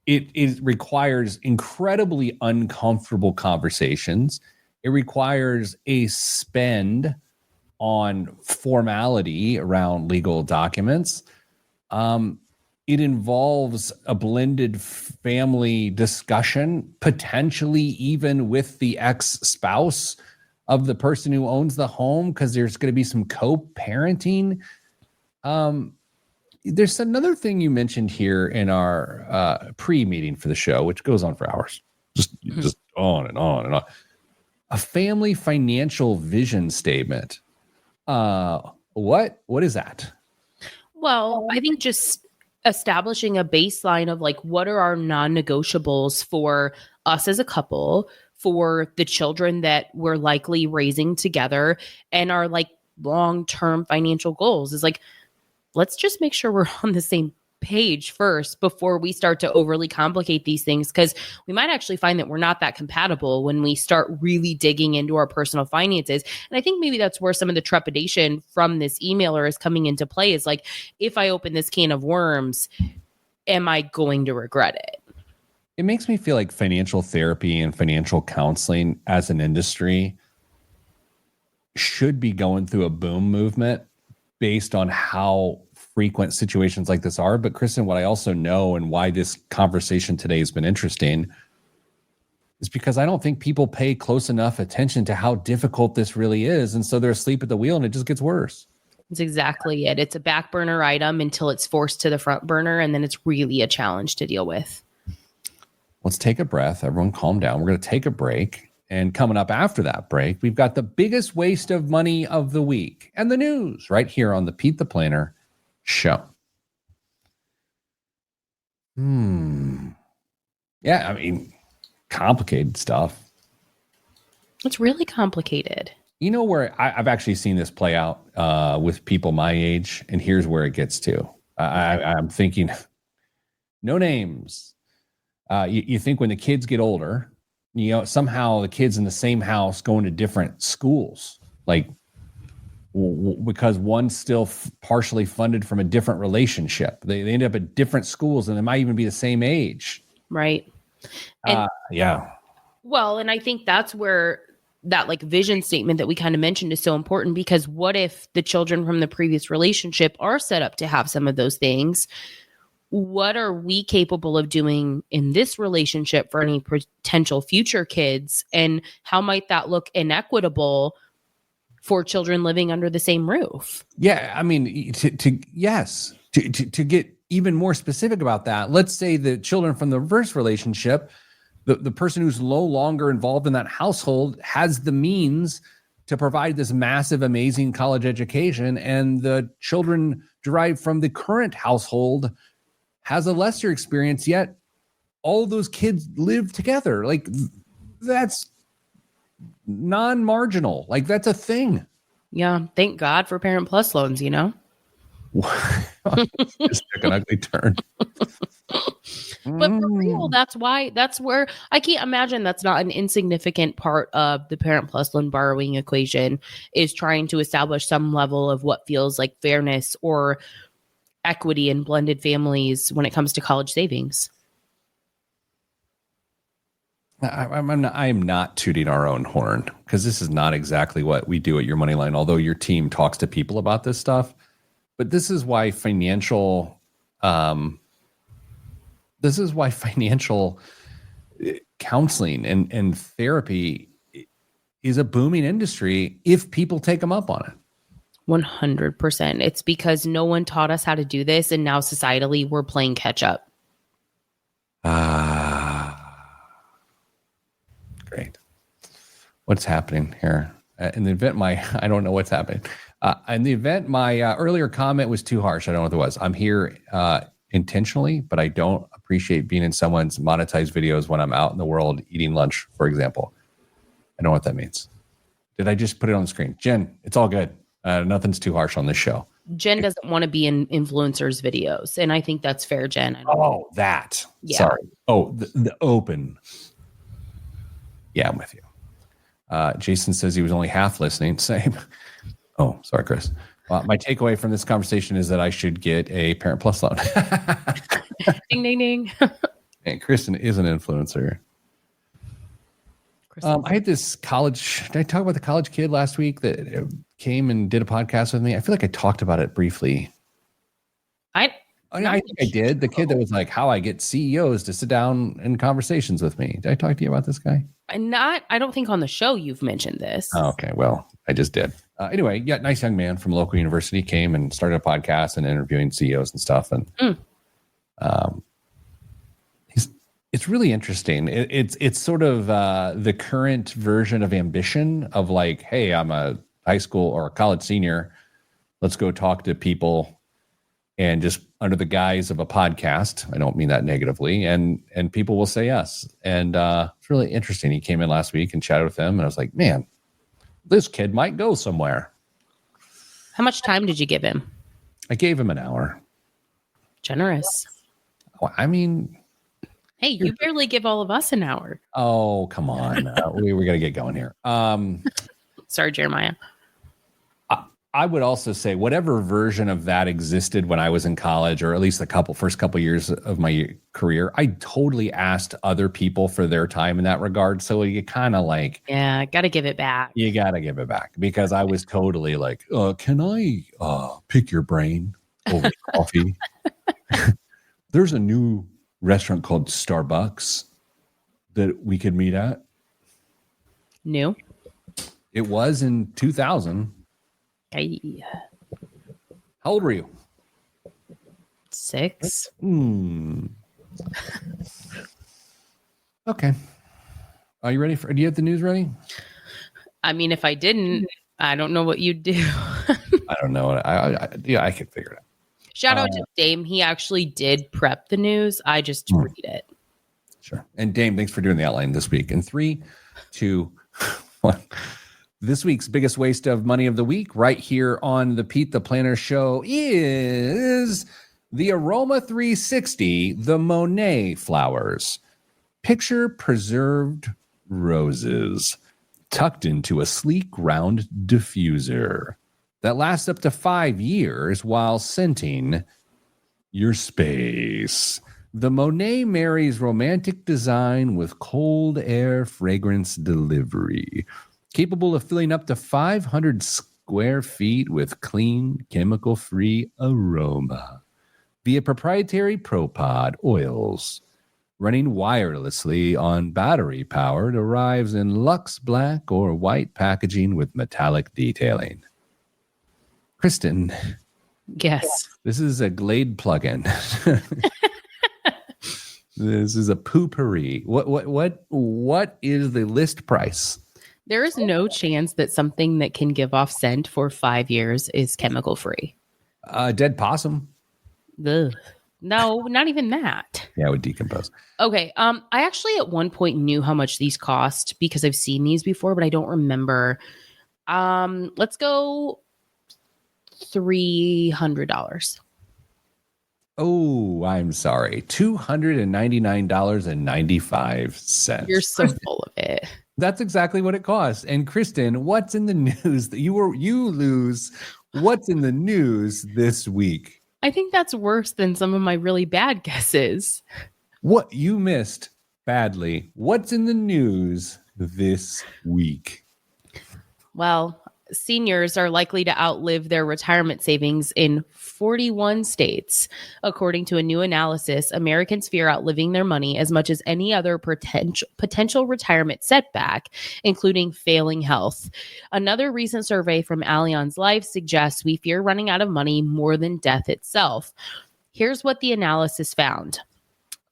it requires incredibly uncomfortable conversations. It requires a spend on formality around legal documents. It involves a blended family discussion, potentially even with the ex-spouse of the person who owns the home, because there's going to be some co-parenting. There's another thing you mentioned here in our pre-meeting for the show, which goes on for hours, just on and on and on. A family financial vision statement. What is that? Well, I think just establishing a baseline of like, what are our non-negotiables for us as a couple, for the children that we're likely raising together, and our like long-term financial goals is like, let's just make sure we're on the same page first before we start to overly complicate these things, because we might actually find that we're not that compatible when we start really digging into our personal finances. And I think maybe that's where some of the trepidation from this emailer is coming into play, is like, if I open this can of worms, am I going to regret it? It makes me feel like financial therapy and financial counseling as an industry should be going through a boom movement based on how frequent situations like this are. But Kristen, what I also know, and why this conversation today has been interesting, is because I don't think people pay close enough attention to how difficult this really is. And so they're asleep at the wheel and it just gets worse. That's exactly it. It's a back burner item until it's forced to the front burner. And then it's really a challenge to deal with. Let's take a breath. Everyone calm down. We're going to take a break. And coming up after that break, we've got the biggest waste of money of the week and the news right here on the Pete the Planner show. Yeah, I mean, complicated stuff. It's really complicated. You know where I've actually seen this play out with people my age, and here's where it gets to. I'm thinking, no names. You think when the kids get older, you know, somehow the kids in the same house going to different schools, like because one's still partially funded from a different relationship. They end up at different schools, and they might even be the same age. Right. And, yeah. Well, and I think that's where that like vision statement that we kind of mentioned is so important, because what if the children from the previous relationship are set up to have some of those things? What are we capable of doing in this relationship for any potential future kids? And how might that look inequitable for children living under the same roof? Yeah. I mean, to get even more specific about that, let's say the children from the reverse relationship, the person who's no longer involved in that household has the means to provide this massive, amazing college education, and the children derived from the current household has a lesser experience, yet all those kids live together. Like, that's non-marginal. Like, that's a thing. Yeah. Thank God for Parent Plus loans, you know? Just took an ugly turn. But for real, that's where I can't imagine that's not an insignificant part of the Parent Plus loan borrowing equation, is trying to establish some level of what feels like fairness or equity in blended families when it comes to college savings. I'm not tooting our own horn, because this is not exactly what we do at Your Money Line, although your team talks to people about this stuff. But this is why financial counseling and therapy is a booming industry if people take them up on it. 100%. It's because no one taught us how to do this, and now societally we're playing catch up. Great. What's happening here? In the event I don't know what's happening. In the event my earlier comment was too harsh, I don't know what it was. I'm here intentionally, but I don't appreciate being in someone's monetized videos when I'm out in the world eating lunch, for example. I don't know what that means. Did I just put it on the screen? Jen, it's all good. Nothing's too harsh on this show. Jen doesn't want to be in influencers' videos, and I think that's fair, Jen. That. Yeah. Sorry. Oh, the open. Yeah, I'm with you. Jason says he was only half listening. Same. Oh, sorry, Chris. My takeaway from this conversation is that I should get a Parent Plus loan. Ding, ding, ding. And Kristen is an influencer. I had this college. Did I talk about the college kid last week that came and did a podcast with me? I feel like I talked about it briefly. I think I did. The kid that was like, how I get CEOs to sit down in conversations with me. Did I talk to you about this guy? I don't think on the show you've mentioned this. Oh, okay. Well, I just did. Anyway, yeah, nice young man from a local university came and started a podcast and interviewing CEOs and stuff. And it's really interesting. It's sort of the current version of ambition of like, hey, I'm a high school or a college senior. Let's go talk to people, and just under the guise of a podcast. I don't mean that negatively, and people will say yes. And it's really interesting. He came in last week and chatted with them, and I was like, man, this kid might go somewhere. How much time did you give him? I gave him an hour. Generous. Well, I mean, hey, you barely give all of us an hour. Oh, come on. We're going to get going here. Sorry, Jeremiah. I would also say whatever version of that existed when I was in college, or at least the first couple years of my career, I totally asked other people for their time in that regard. So you kind of like, yeah, got to give it back. You got to give it back, because I was totally like, can I pick your brain over coffee? There's a new restaurant called Starbucks that we could meet at. New? It was in 2000. Hey. How old were you? 6. Okay. Are you ready do you have the news ready? I mean, if I didn't, I don't know what you'd do. I don't know. I could figure it out. Shout out to Dame. He actually did prep the news. I just read it. Sure. And Dame, thanks for doing the outline this week. In 3, 2, 1. This week's biggest waste of money of the week, right here on the Pete the Planner Show, is the Aroma 360, the Monet flowers. Picture preserved roses tucked into a sleek round diffuser that lasts up to 5 years while scenting your space. The Monet marries romantic design with cold air fragrance delivery, capable of filling up to 500 square feet with clean, chemical-free aroma via proprietary ProPod oils. Running wirelessly on battery-powered, arrives in luxe black or white packaging with metallic detailing. Kristen. Yes. This is a Glade plugin. This is a poopery. What is the list price? There is no chance that something that can give off scent for 5 years is chemical free. Dead possum. Ugh. No, not even that. Yeah, it would decompose. Okay. I actually at one point knew how much these cost because I've seen these before, but I don't remember. Let's go $300. Oh, I'm sorry. $299.95. You're so full of it. That's exactly what it costs. And Kristen, what's in the news that you lose? What's in the news this week? I think that's worse than some of my really bad guesses. What you missed badly. What's in the news this week? Well, seniors are likely to outlive their retirement savings in 41 states. According to a new analysis, Americans fear outliving their money as much as any other potential retirement setback, including failing health. Another recent survey from Allianz Life suggests we fear running out of money more than death itself. Here's what the analysis found.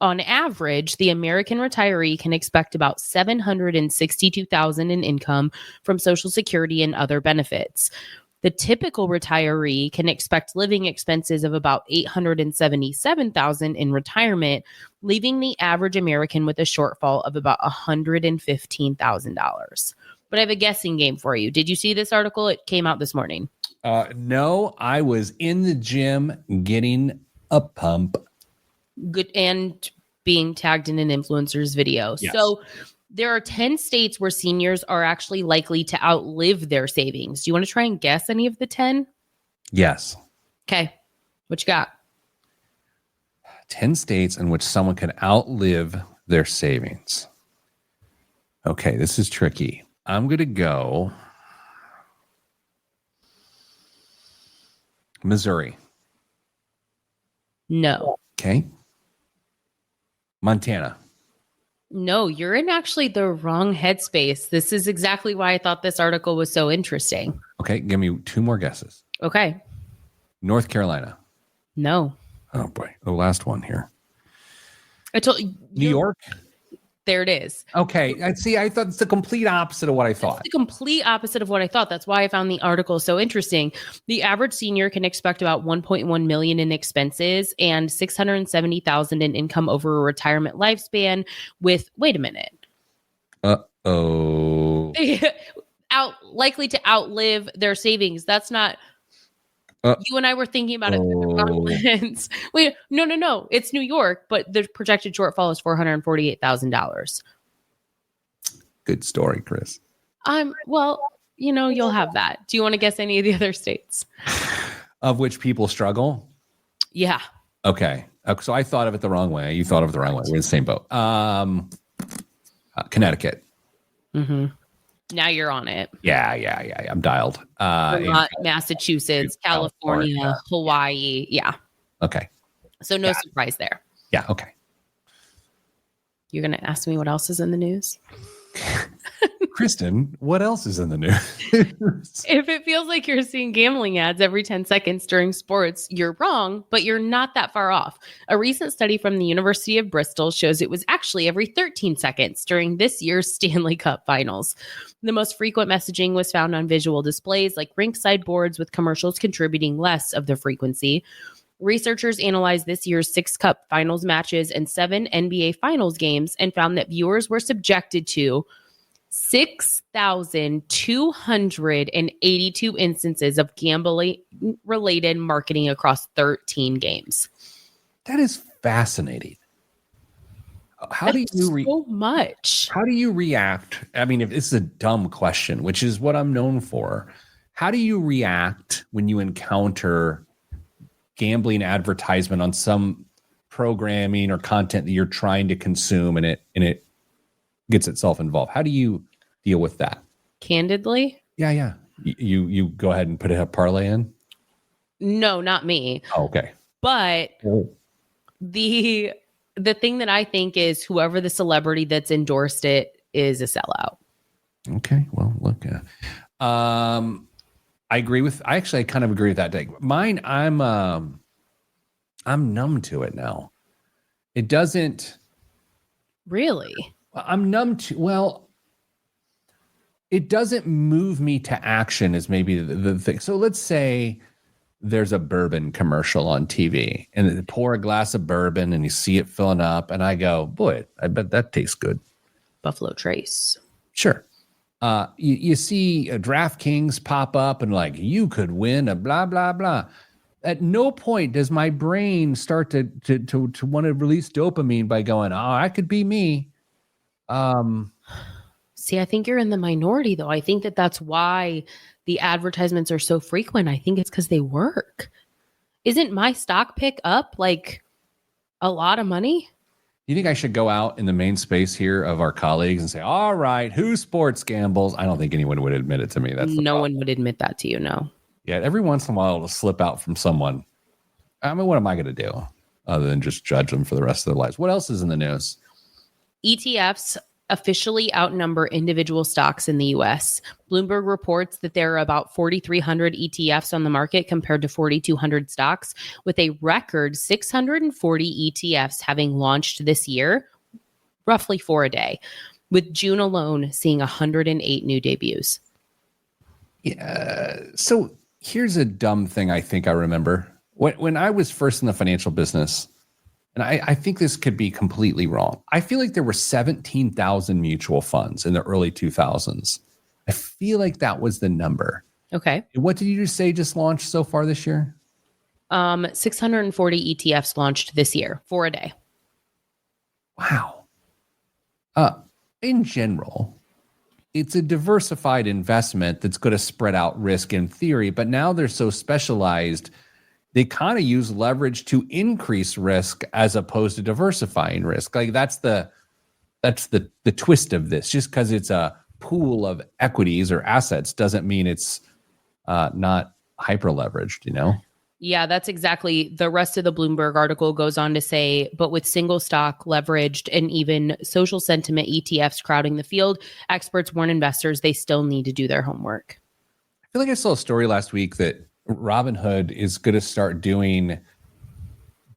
On average, the American retiree can expect about $762,000 in income from Social Security and other benefits. The typical retiree can expect living expenses of about $877,000 in retirement, leaving the average American with a shortfall of about $115,000. But I have a guessing game for you. Did you see this article? It came out this morning. No, I was in the gym getting a pump. Good, and being tagged in an influencer's video. Yes. So there are 10 states where seniors are actually likely to outlive their savings. Do you want to try and guess any of the 10? Yes. Okay. What you got? 10 states in which someone can outlive their savings. Okay, this is tricky. I'm going to go Missouri. No. Okay. Montana. No, you're in actually the wrong headspace. This is exactly why I thought this article was so interesting. Okay, give me 2 more guesses. Okay. North Carolina. No. Oh boy, the last one here. I told you. New York. There it is. Okay, I thought it's the complete opposite of what I thought. It's the complete opposite of what I thought. That's why I found the article so interesting. The average senior can expect about 1.1 million in expenses and 670,000 in income over a retirement lifespan with, wait a minute. Uh-oh. Likely to outlive their savings. That's not, you and I were thinking about it through the wrong lens. Wait, no. It's New York, but the projected shortfall is $448,000. Good story, Chris. Well, you'll have that. Do you want to guess any of the other states? Of which people struggle? Yeah. Okay. So I thought of it the wrong way. You thought of it the wrong way. We're in the same boat. Connecticut. Mm-hmm. Now you're on it. Yeah. I'm dialed. Vermont, Massachusetts, California, Hawaii. Yeah. Okay. So no surprise there. Yeah. Okay. You're going to ask me what else is in the news? Kristen, what else is in the news? If it feels like you're seeing gambling ads every 10 seconds during sports, you're wrong, but you're not that far off. A recent study from the University of Bristol shows it was actually every 13 seconds during this year's Stanley Cup Finals. The most frequent messaging was found on visual displays like rinkside boards, with commercials contributing less of the frequency. Researchers analyzed this year's 6 Cup Finals matches and 7 NBA Finals games and found that viewers were subjected to 6,282 instances of gambling-related marketing across 13 games. That is fascinating. How do you so much? How do you react? I mean, if this is a dumb question, which is what I'm known for, how do you react when you encounter gambling advertisement on some programming or content that you're trying to consume, and it gets itself involved? How do you deal with that? Candidly? Yeah. You go ahead and put a parlay in? No, not me. Oh, okay. But the thing that I think is whoever the celebrity that's endorsed it is a sellout. Okay. Well, look, I kind of agree with that take. Mine, I'm numb to it now. It doesn't really. I'm numb to, well, it doesn't move me to action is maybe the thing. So let's say there's a bourbon commercial on TV and they pour a glass of bourbon and you see it filling up and I go, boy, I bet that tastes good. Buffalo Trace. Sure. You see a DraftKings pop up and like, you could win a blah, blah, blah. At no point does my brain start to want to release dopamine by going, oh, I could be me. See, I think you're in the minority, though. I think that's why the advertisements are so frequent. I think it's because they work. Isn't my stock pick up like a lot of money? You think I should go out in the main space here of our colleagues and say, all right, who sports gambles? I don't think anyone would admit it to me. No one would admit that to you, no. Yeah, every once in a while it'll slip out from someone. I mean, what am I going to do other than just judge them for the rest of their lives? What else is in the news? ETFs officially outnumber individual stocks in the U.S. Bloomberg reports that there are about 4,300 ETFs on the market compared to 4,200 stocks, with a record 640 ETFs having launched this year, roughly 4 a day, with June alone seeing 108 new debuts. Yeah. So Here's a dumb thing I think I remember. When I was first in the financial business, and I think this could be completely wrong. I feel like there were 17,000 mutual funds in the early 2000s. I feel like that was the number. Okay. What did you just say just launched so far this year? 640 ETFs launched this year, 4 a day. Wow. In general, it's a diversified investment that's going to spread out risk in theory, but now they're so specialized, they kind of use leverage to increase risk as opposed to diversifying risk. Like that's the twist of this. Just because it's a pool of equities or assets doesn't mean it's not hyper leveraged, you know? Yeah, that's exactly. The rest of the Bloomberg article goes on to say, but with single stock, leveraged, and even social sentiment ETFs crowding the field, experts warn investors they still need to do their homework. I feel like I saw a story last week that Robinhood is going to start doing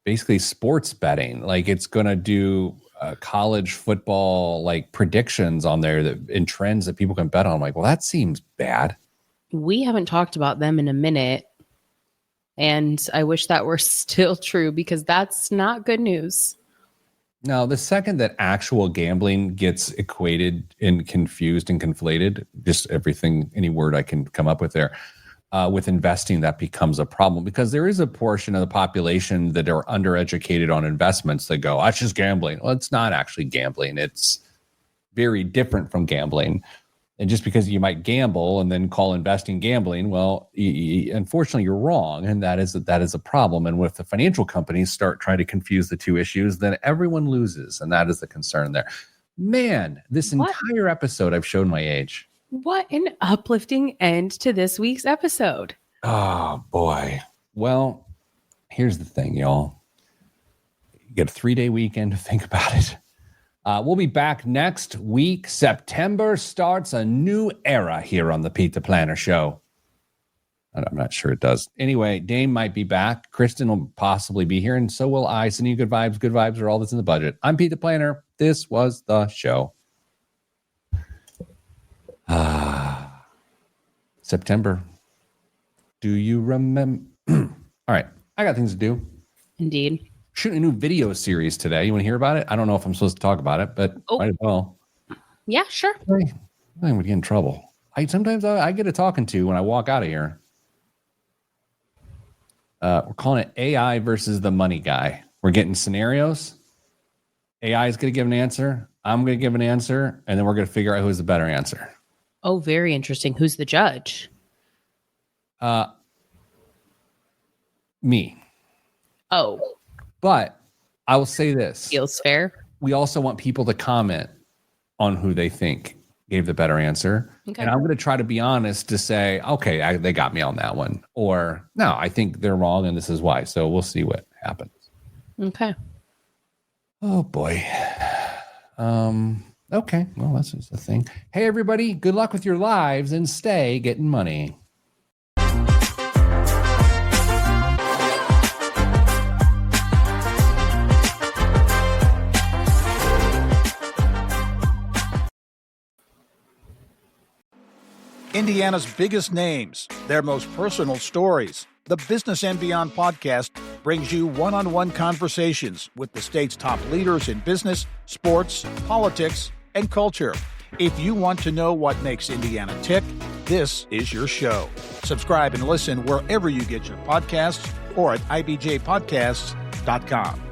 basically sports betting. Like it's going to do college football like predictions on there that in trends that people can bet on. I'm like, well, that seems bad. We haven't talked about them in a minute. And I wish that were still true because that's not good news. Now, the second that actual gambling gets equated and confused and conflated, just everything, any word I can come up with there, with investing, that becomes a problem because there is a portion of the population that are undereducated on investments that go, that's just gambling. Well, it's not actually gambling. It's very different from gambling. And just because you might gamble and then call investing gambling, well, unfortunately, you're wrong. And that is a problem. And with the financial companies start trying to confuse the two issues, then everyone loses. And that is the concern there. Man, this entire episode, I've shown my age. What an uplifting end to this week's episode. Oh, boy. Well, here's the thing, y'all. You get a 3-day weekend to think about it. We'll be back next week. September starts a new era here on the Pete the Planner Show. I'm not sure it does. Anyway, Dane might be back. Kristen will possibly be here, and so will I. Sending you good vibes. Good vibes are all that's in the budget. I'm Pete the Planner. This was the show. September. Do you remember? All right. I got things to do. Indeed. Shooting a new video series today. You want to hear about it? I don't know if I'm supposed to talk about it, but might as well. Yeah, sure. I would get in trouble. Sometimes I get a talking to when I walk out of here. We're calling it AI versus the money guy. We're getting scenarios. AI is going to give an answer. I'm going to give an answer, and then we're going to figure out who's the better answer. Oh, very interesting. Who's the judge? Me. Oh. But I will say this. Feels fair. We also want people to comment on who they think gave the better answer. Okay. And I'm going to try to be honest to say, okay, they got me on that one. Or, no, I think they're wrong and this is why. So we'll see what happens. Okay. Oh, boy. Okay. Well, that's just the thing. Hey, everybody. Good luck with your lives and stay getting money. Indiana's biggest names, their most personal stories. The Business and Beyond podcast brings you one-on-one conversations with the state's top leaders in business, sports, politics, and culture. If you want to know what makes Indiana tick, this is your show. Subscribe and listen wherever you get your podcasts or at ibjpodcasts.com.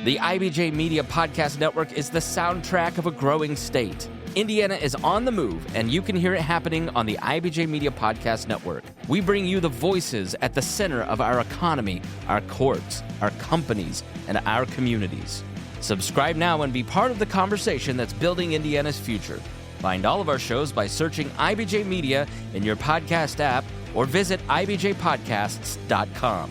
The IBJ Media Podcast Network is the soundtrack of a growing state. Indiana is on the move, and you can hear it happening on the IBJ Media Podcast Network. We bring you the voices at the center of our economy, our courts, our companies, and our communities. Subscribe now and be part of the conversation that's building Indiana's future. Find all of our shows by searching IBJ Media in your podcast app or visit ibjpodcasts.com.